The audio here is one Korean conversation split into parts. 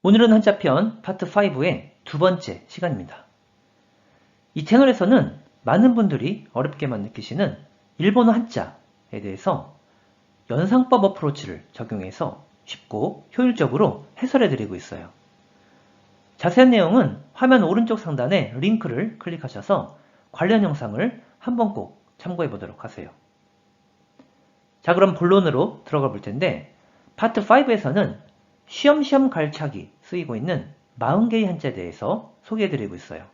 오늘은 한자편 파트 5의 두 번째 시간입니다. 이 채널에서는 많은 분들이 어렵게만 느끼시는 일본어 한자에 대해서 연상법 어프로치를 적용해서 쉽고 효율적으로 해설해드리고 있어요. 자세한 내용은 화면 오른쪽 상단에 링크를 클릭하셔서 관련 영상을 한번 꼭 참고해 보도록 하세요. 자, 그럼 본론으로 들어가 볼 텐데 파트 5에서는 쉬엄쉬엄 갈차기 쓰이고 있는 40개의 한자에 대해서 소개해드리고 있어요.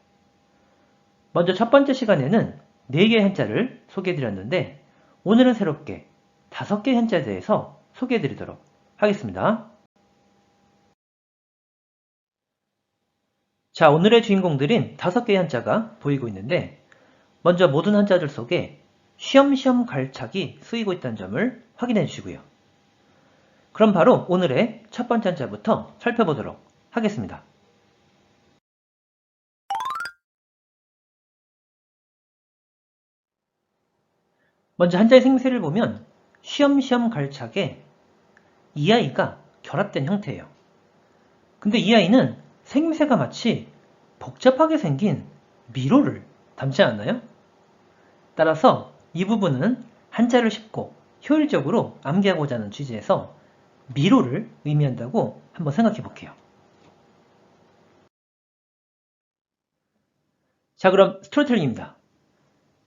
먼저 첫 번째 시간에는 4개의 한자를 소개해드렸는데 오늘은 새롭게 5개의 한자에 대해서 소개해드리도록 하겠습니다. 자, 오늘의 주인공들인 5개의 한자가 보이고 있는데 먼저 모든 한자들 속에 쉬엄쉬엄 갈차기 쓰이고 있다는 점을 확인해 주시고요. 그럼 바로 오늘의 첫 번째 한자부터 살펴보도록 하겠습니다. 먼저 한자의 생세를 보면 쉬엄쉬엄 갈차게 이 아이가 결합된 형태예요. 근데 이 아이는 생김새가 마치 복잡하게 생긴 미로를 닮지 않나요? 따라서 이 부분은 한자를 쉽고 효율적으로 암기하고자 하는 취지에서 미로를 의미한다고 한번 생각해 볼게요. 자, 그럼 스토리텔링입니다.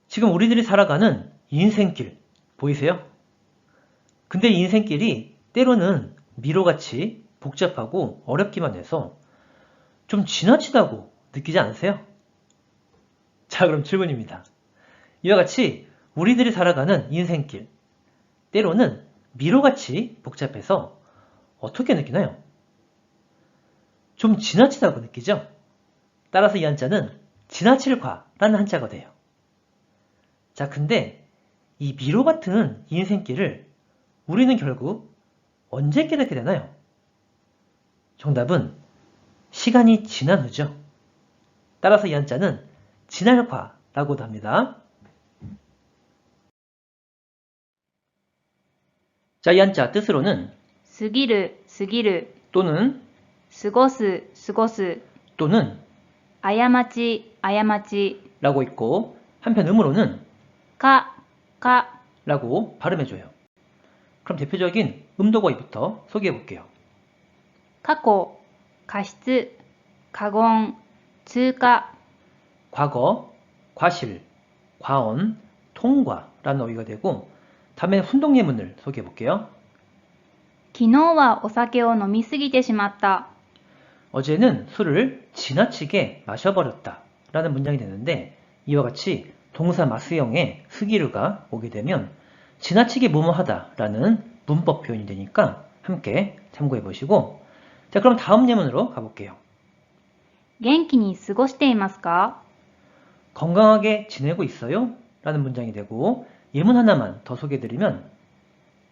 지금 우리들이 살아가는 인생길 보이세요? 근데 이 인생길이 때로는 미로같이 복잡하고 어렵기만 해서 좀 지나치다고 느끼지 않으세요? 자, 그럼 질문입니다. 이와 같이 우리들이 살아가는 인생길 때로는 미로같이 복잡해서 어떻게 느끼나요? 좀 지나치다고 느끼죠? 따라서 이 한자는 지나칠 과라는 한자가 돼요. 자, 근데 이 미로 같은 인생길을 우리는 결국 언제 깨닫게 되나요? 정답은 시간이 지난 후죠. 따라서 이 한자는 지날 과라고도 합니다. 자, 이 한자 뜻으로는 過ぎる過ぎる 또는 過ごす過ごす 또는 過ち過ち 라고 있고 한편 음으로는 かか 라고 발음해줘요. 그럼 대표적인 음도거의부터 소개해 볼게요. 過去過失過言通過 과거, 과실, 과언, 통과라는 어휘가 되고 다음에 훈동 예문을 소개해 볼게요. 昨日はお酒を飲みすぎてしまった 어제는 술을 지나치게 마셔버렸다 라는 문장이 되는데 이와 같이 동사 마스형에 스기르가 오게 되면 지나치게 뭐뭐하다 라는 문법 표현이 되니까 함께 참고해 보시고 자, 그럼 다음 예문으로 가볼게요. 元気に過ごしていますか 건강하게 지내고 있어요? 라는 문장이 되고 예문 하나만 더 소개해드리면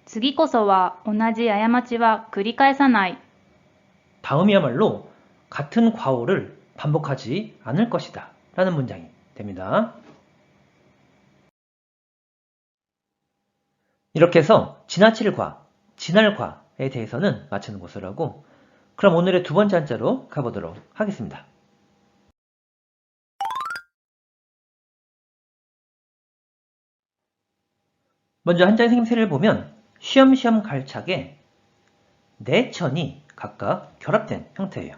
次こそは同じ過ちは繰り返さない 다음이야말로 같은 과오를 반복하지 않을 것이다 라는 문장이 됩니다. 이렇게 해서 지나칠 과, 지날 과에 대해서는 맞추는 것을 하고 그럼 오늘의 두 번째 한자로 가보도록 하겠습니다. 먼저 한자의 생김새를 보면 쉬엄쉬엄 갈차게 네 천이 각각 결합된 형태예요.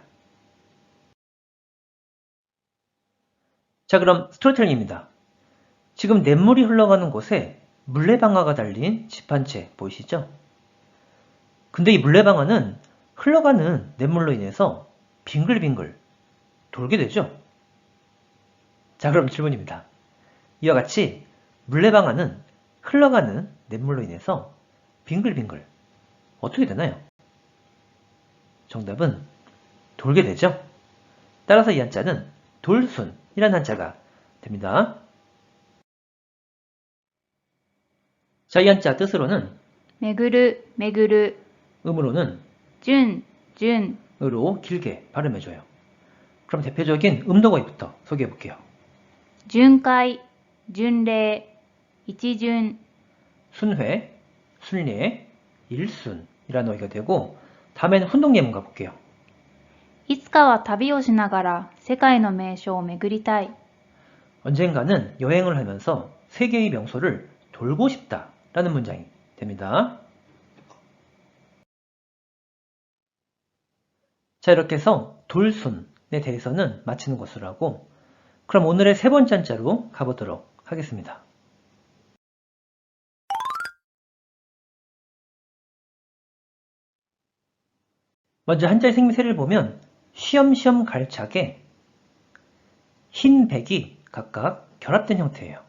자, 그럼 스토리텔링입니다. 지금 냇물이 흘러가는 곳에 물레방아가 달린 집 한 채 보이시죠? 근데 이 물레방아는 흘러가는 냇물로 인해서 빙글빙글 돌게 되죠? 자, 그럼 질문입니다. 이와 같이 물레방아는 흘러가는 냇물로 인해서 빙글빙글 어떻게 되나요? 정답은 돌게 되죠? 따라서 이 한자는 돌순이라는 한자가 됩니다. 자, 이 한자 뜻으로는 巡る巡る 음으로는 順順 으로 길게 발음해줘요. 그럼 대표적인 음도거의부터 소개해 볼게요. 巡回巡礼一巡 순회, 순례, 일순이라는 어휘가 되고 다음에는 훈동 예문 가볼게요. いつかは旅をしながら世界の名所を巡りたい。 언젠가는 여행을 하면서 세계의 명소를 돌고 싶다 라는 문장이 됩니다. 자, 이렇게 해서 돌순에 대해서는 마치는 것으로 하고, 그럼 오늘의 세 번째 한자로 가보도록 하겠습니다. 먼저 한자의 생김새를 보면 쉬엄쉬엄 갈차게 흰, 백이 각각 결합된 형태예요.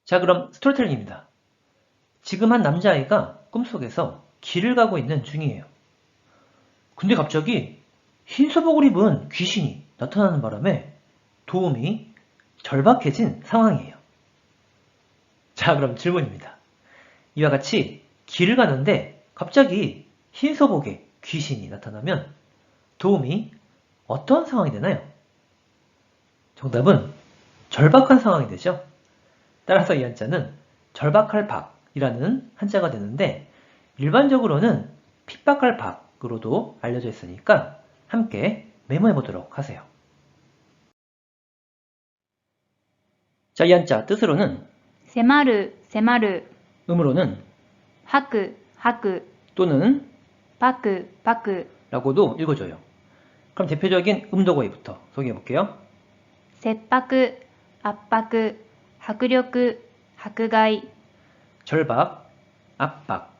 자, 그럼 스토리텔링입니다. 지금 한 남자아이가 꿈속에서 길을 가고 있는 중이에요. 근데 갑자기 흰 소복을 입은 귀신이 나타나는 바람에 도움이 절박해진 상황이에요. 자, 그럼 질문입니다. 이와 같이 길을 가는데 갑자기 흰 소복에 귀신이 나타나면 도움이 어떤 상황이 되나요? 정답은 절박한 상황이 되죠. 따라서 이 한자는 절박할 박이라는 한자가 되는데, 일반적으로는 핍박할 박으로도 알려져 있으니까 함께 메모해 보도록 하세요. 자, 이 한자 뜻으로는 迫る、迫る、 음으로는 吐く、吐く、 또는 パク、パク、 라고도 읽어줘요. 그럼 대표적인 음도거의부터 소개해 볼게요. 切迫、圧迫、迫力、迫害。 절박, 압박,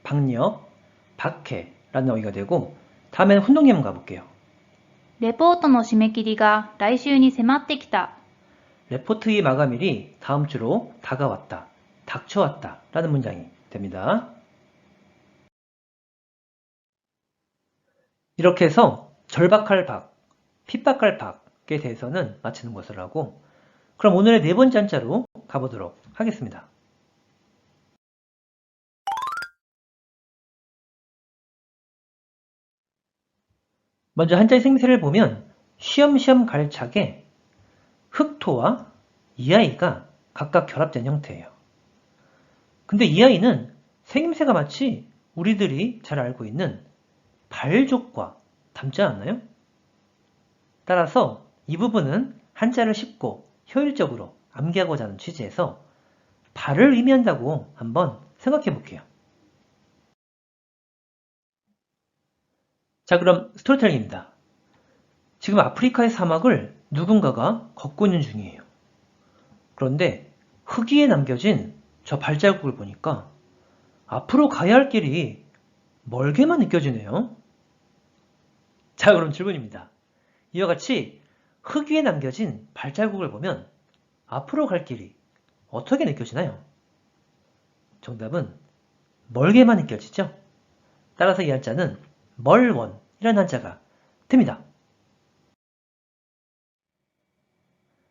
박력, 박해라는 어휘가 되고, 다음에는 훈동예문 가볼게요. レポートの締め切りが来週に迫ってきた。 레포트의 마감일이 다음 주로 다가왔다, 닥쳐왔다 라는 문장이 됩니다. 이렇게 해서 절박할 박, 핍박할 박에 대해서는 마치는 것을 하고, 그럼 오늘의 네 번째 한자로 가보도록 하겠습니다. 먼저 한자의 생김새를 보면 쉬엄쉬엄 갈차게 흑토와 이아이가 각각 결합된 형태예요. 근데 이아이는 생김새가 마치 우리들이 잘 알고 있는 발족과 닮지 않나요? 따라서 이 부분은 한자를 쉽고 효율적으로 암기하고자 하는 취지에서 발을 의미한다고 한번 생각해 볼게요. 자, 그럼 스토리텔링입니다. 지금 아프리카의 사막을 누군가가 걷고 있는 중이에요. 그런데 흙위에 남겨진 저 발자국을 보니까 앞으로 가야 할 길이 멀게만 느껴지네요. 자, 그럼 질문입니다. 이와 같이 흙위에 남겨진 발자국을 보면 앞으로 갈 길이 어떻게 느껴지나요? 정답은 멀게만 느껴지죠? 따라서 이 한자는 멀원이라는 한자가 됩니다.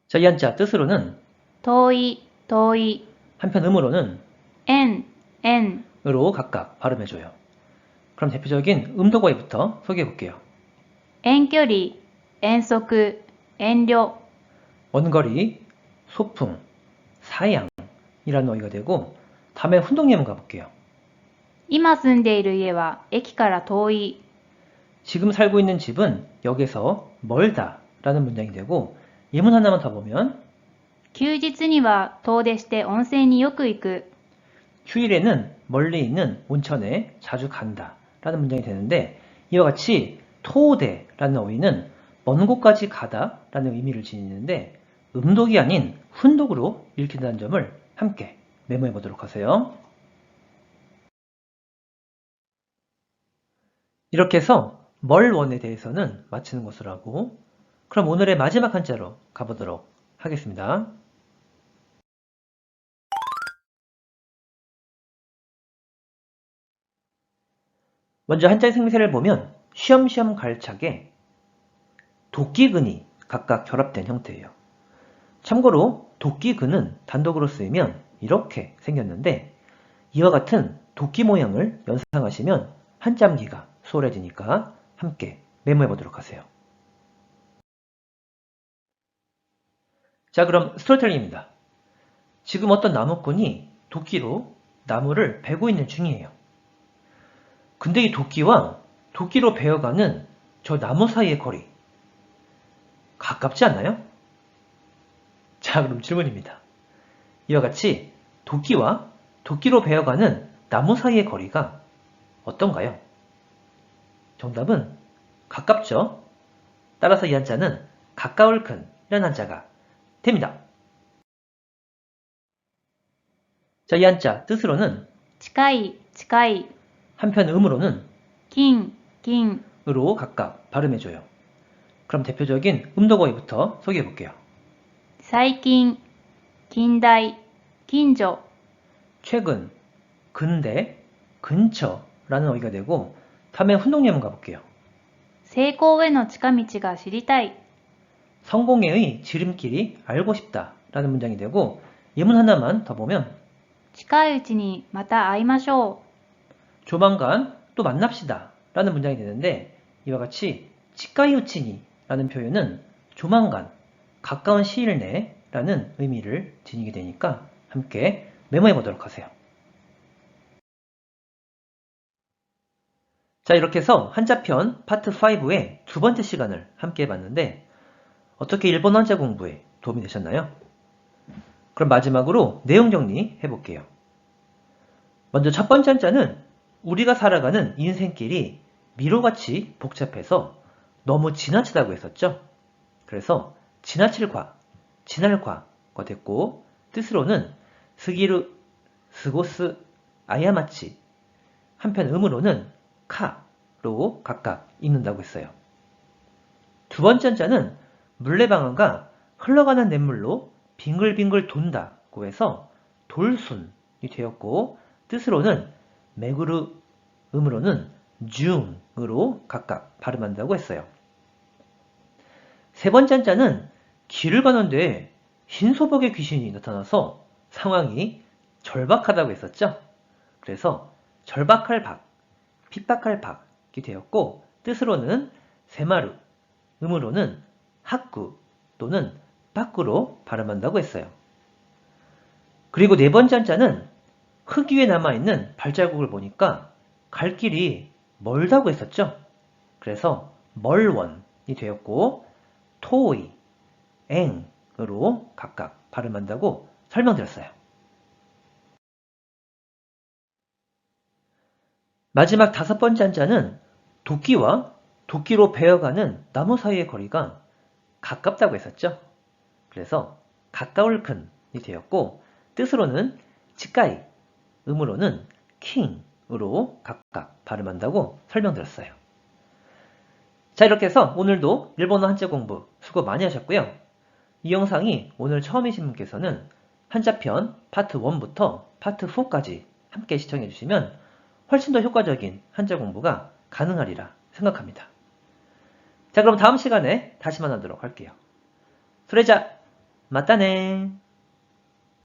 자, 이 한자 뜻으로는 遠い、遠い、 한편 음으로는 円、円、 으로 각각 발음해줘요. 그럼 대표적인 음도거의부터 소개해 볼게요. 遠距離、遠足、遠慮。 원거리, 소풍, 사양이라는 어휘가 되고, 다음에 훈동예문 가볼게요. 今住んでいる家は駅から遠い。 지금 살고 있는 집은 역에서 멀다 라는 문장이 되고, 예문 하나만 더 보면 休日には遠出して温泉によく行く。 휴일에는 멀리 있는 온천에 자주 간다 라는 문장이 되는데, 이와 같이 토대라는 어휘는 먼 곳까지 가다 라는 의미를 지니는데 음독이 아닌 훈독으로 읽힌다는 점을 함께 메모해 보도록 하세요. 이렇게 해서 멀원에 대해서는 마치는 것으로 하고, 그럼 오늘의 마지막 한자로 가보도록 하겠습니다. 먼저 한자의 생김새를 보면 쉬엄쉬엄 갈차게 도끼근이 각각 결합된 형태예요. 참고로 도끼근은 단독으로 쓰이면 이렇게 생겼는데, 이와 같은 도끼 모양을 연상하시면 한자 암기가 수월해지니까 함께 메모해 보도록 하세요. 자, 그럼 스토리텔링입니다. 지금 어떤 나무꾼이 도끼로 나무를 베고 있는 중이에요. 근데 이 도끼와 도끼로 베어가는 저 나무 사이의 거리 가깝지 않나요? 자, 그럼 질문입니다. 이와 같이 도끼와 도끼로 베어가는 나무 사이의 거리가 어떤가요? 정답은 가깝죠? 따라서 이 한자는 가까울 큰 이라는 한자가 됩니다. 자, 이 한자 뜻으로는 近い、近い、 한편 음으로는 近、近、 으로 각각 발음해줘요. 그럼 대표적인 음도거위부터 소개해볼게요. 最近、近代、近所、 최근, 근대, 근처라는 어휘가 되고 다음에 훈동 예문 가볼게요. 成功への近道が知りたい。 성공의 지름길이 알고 싶다 라는 문장이 되고 예문 하나만 더 보면 近いうちにまた会いましょ 조만간 또 만납시다 라는 문장이 되는데 이와 같이 치카이우치니 라는 표현은 조만간, 가까운 시일 내에 라는 의미를 지니게 되니까 함께 메모해 보도록 하세요. 자, 이렇게 해서 한자편 파트 5의 두 번째 시간을 함께 해봤는데 어떻게 일본어 한자 공부에 도움이 되셨나요? 그럼 마지막으로 내용 정리 해볼게요. 먼저 첫 번째 한자는 우리가 살아가는 인생길이 미로같이 복잡해서 너무 지나치다고 했었죠. 그래서 지나칠 과, 지날 과가 됐고 뜻으로는 스기루, 스고스, 아야마치 한편 음으로는 카로 각각 읽는다고 했어요. 두 번째 한자는 물레방아가 흘러가는 냇물로 빙글빙글 돈다고 해서 돌순이 되었고 뜻으로는 메구르, 음으로는 중으로 각각 발음한다고 했어요. 세 번째 한자는 길을 가는데 흰소복의 귀신이 나타나서 상황이 절박하다고 했었죠. 그래서 절박할 박, 핍박할 박이 되었고 뜻으로는 세마루, 음으로는 학구 또는 밖으로 발음한다고 했어요. 그리고 네 번째 한자는 흙 위에 남아있는 발자국을 보니까 갈 길이 멀다고 했었죠. 그래서 멀원이 되었고 토이, 앵으로 각각 발음한다고 설명드렸어요. 마지막 다섯 번째 한자는 도끼와 도끼로 베어가는 나무 사이의 거리가 가깝다고 했었죠. 그래서 가까울 큰이 되었고 뜻으로는 치까이, 음으로는 킹으로 각각 발음한다고 설명드렸어요. 자, 이렇게 해서 오늘도 일본어 한자 공부 수고 많이 하셨고요. 이 영상이 오늘 처음이신 분께서는 한자편 파트 1부터 파트 4까지 함께 시청해 주시면 훨씬 더 효과적인 한자 공부가 가능하리라 생각합니다. 자, 그럼 다음 시간에 다시 만나도록 할게요. それじゃ、またね